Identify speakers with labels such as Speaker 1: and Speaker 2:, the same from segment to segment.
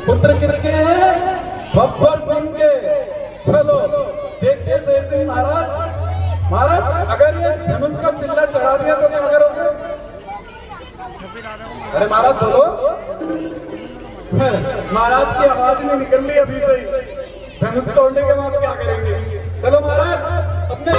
Speaker 1: पुत्र किसके हैं? बब्बर सिंह के। चलो देखते शेर सिंह महाराज। महाराज अगर ये धनुष का चिल्ला चढ़ा दिया तो क्या करोगे? अरे महाराज बोलो। महाराज की आवाज नहीं निकल रही अभी से ही। धनुष तोड़ने के बाद क्या करेंगे? चलो महाराज अपने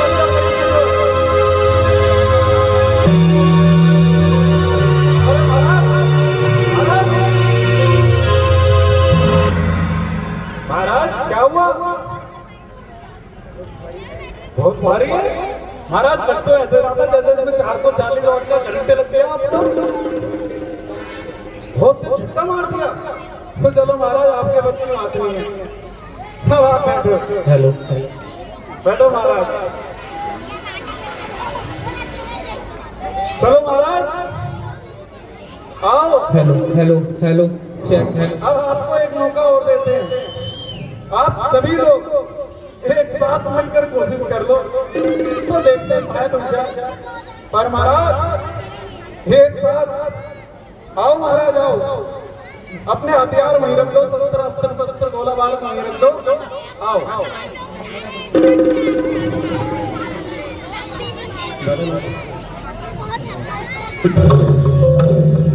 Speaker 1: महाराज क्या हुआ? बहुत भारी है महाराज। लग तो ऐसे रहा था जैसे इसमें 440 वॉट का करंट लग गया आपको। बहुत झटका मार दिया। तो चलो महाराज आपके बस की बात नहीं है। अब आप बैठो।
Speaker 2: हेलो
Speaker 1: बैठो महाराज। चलो महाराज आओ।
Speaker 2: हेलो हेलो हेलो चेक है।
Speaker 1: अब आपको एक मौका और देते हैं। आप सभी लोग एक साथ मिलकर कोशिश कर लो तो देखते शायद उठ जाए। पर महाराज एक साथ आओ। महाराज आओ। अपने हथियार वहीं रख दो। शस्त्र गोला बारूद वहीं रख दो। आओ।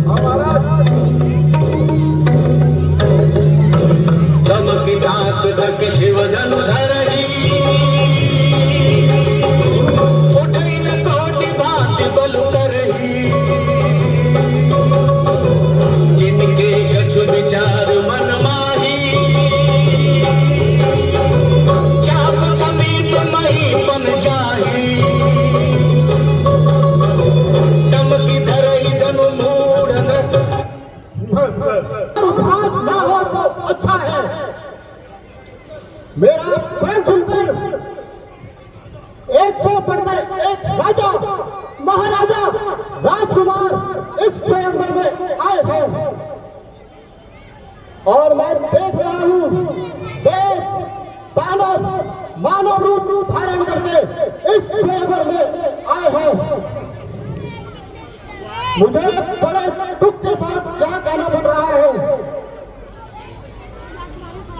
Speaker 1: महाराज
Speaker 3: शिव धनु धरणी उठई न कोटि बात बलु करही जिनके कछु विचार मन माही चाप समीप मही पन जाही टमकी धरई धनु मूढ़
Speaker 4: ना हो तो अच्छा है। मेरा प्रेम सुनकर एक से बढ़कर एक राजा महाराजा राजकुमार इस स्वयंवर में आए हैं और मैं देख रहा हूँ देव मानव रूप धारण करके इस स्वयंवर में आए हैं। मुझे बड़े दुख के साथ क्या कहना पड़ रहा है।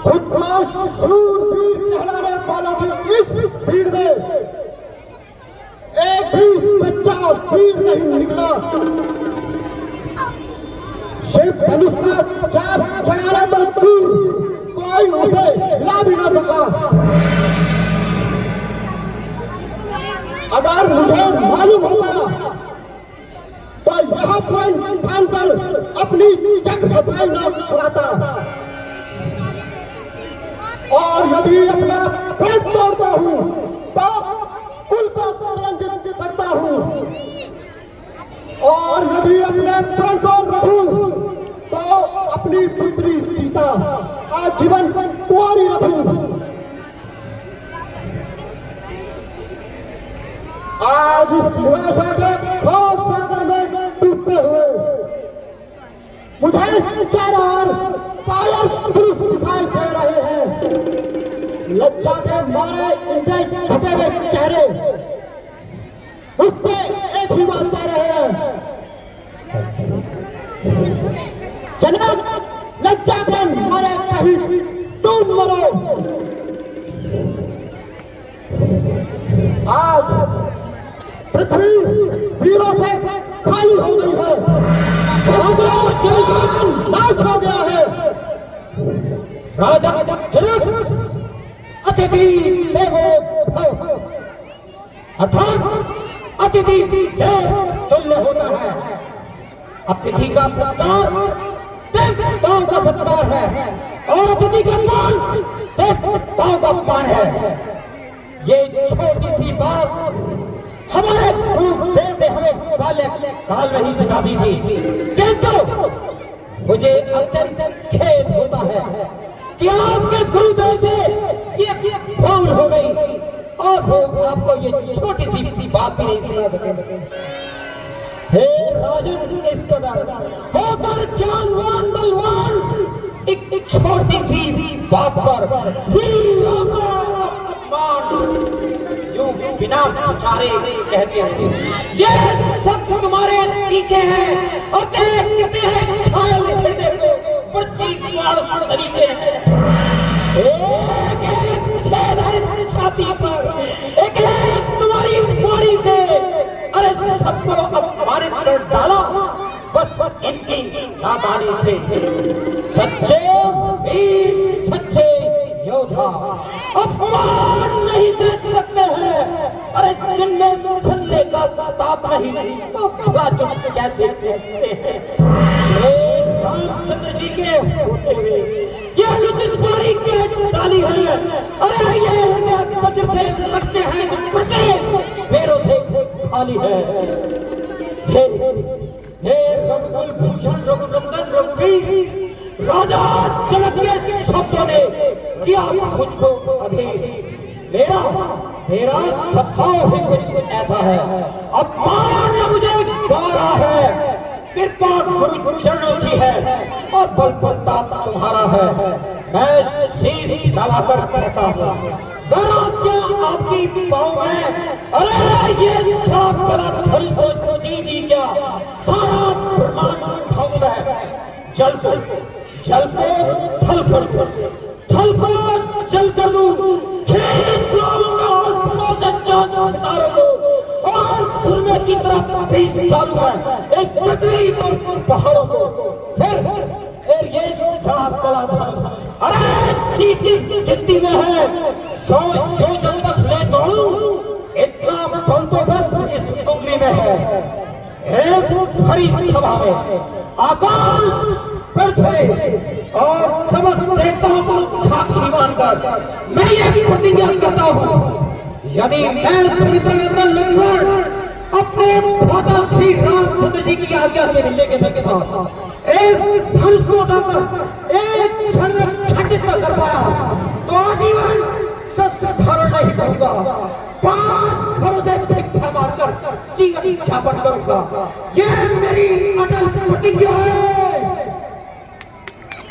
Speaker 4: खुद को शूरवीर कहलाने वाला भी इस भीड़ में एक भी सच्चा वीर नहीं निकला। शिव धनुष का चाप चढ़ाने तो दूर कोई उसे हिला भी ना सका। अगर मुझे मालूम होता तो यह पॉइंट ठानकर अपनी जंग फसाई न कराता। और यदि अपना पेट तोड़ता हूँ तो कुल को कलंकित करता हूँ और यदि अपने प्राण को रखूं तो अपनी पुत्री सीता आजीवन कुंवारी रखूं। आज इस निराशा के घोर सागर में डूबते हुए मुझे चारों ओर कायर पुरुष दिखाई दे रहे हैं। लज्जा के मारे इनके छुपे हुए चेहरे मुझसे एक ही बात कह रहे हैं। जनाब लज्जा के मारे कहीं तुम मरो। आज पृथ्वी वीरों से खाली हो गई है। नाश हो गया है। राजा अतिथि देवो भव अर्थात अतिथि देव तुल्य होता है। अतिथि का सत्कार देवताओं का सत्कार है और अतिथि का मान देवताओं का मान है। ये छोटी सी बात हमारे गुरुदेव ने हमें बाल्य काल में ही सिखा दी थी, किंतु मुझे अत्यंत खेद होता है कि आपके गुरुदेव से ये भूल हो गई और वो आपको ये छोटी सी बात भी नहीं सुना सके। हे राजन इस कदर होकर ज्ञानवान बलवान एक छोटी सी बात पर वीरों का अपमान यूं बिना विचारे कहते हैं। ये सब तुम्हारे तीखे हैं और कहते हैं खाल हृदय को बच्ची बाण तरीके हैं। एक छेद है छाती पर, एक तुम्हारी वाणी से अरे सबको अपमानित कर डाला बस इनकी नादानी से। सच्चे वीर, सच्चे योद्धा अपमान नहीं सह सकते हैं। अरे जिनमें सुनने का ताप नहीं तो भला चुप कैसे सहते हैं। श्री रामचंद्र जी के होते हुए ये अनुचित बारी के डाली है। अरे ये वज्र से लगते हैं पैरों से खाली है। हे रघुकुल भूषण रघुनंदन रघुवीर राजा जनक के शब्दों ने किया मुझको अधीर। मेरा स्वभाव ही कुछ ऐसा है, अपमान मुझे गवारा है। कृपा गुरु चरणों की है और बल प्रताप तुम्हारा है। मैं शीश नवाकर कहता हूँ क्या आपकी पाँव में। अरे ये सब धरी तो जी क्या सारा ब्रह्मांड ढंग है। जल को थल को जल कर दूं, खींच लाऊंगा आसमां से चांद सितारों को और सुरमे की तरफ भेज डालूंगा एक पृथ्वी पर पहाड़ों को। फिर ये साफ कलाधार अरे चीज किस गिनती में है। सौ जन तक ले दौड़ूं इतना बल तो बस इस उंगली में है। भरी सभा में आकाश पृथ्वी और समस्त देवताओं को साक्षी मानकर मैं ये प्रतिज्ञा करता हूँ, यदि मैं श्रीचंद्र लक्ष्मण अपने माता श्री रामचंद्र जी की आज्ञा के लेके बैठा इस धनुष को उठाकर एक क्षण में खंडित कर पाया तो आजीवन शस्त्र धारण नहीं करूंगा। 5 भरोसे भिक्षा मारकर जीवन यापन करूंगा। ये मेरी अटल प्रतिज्ञा है।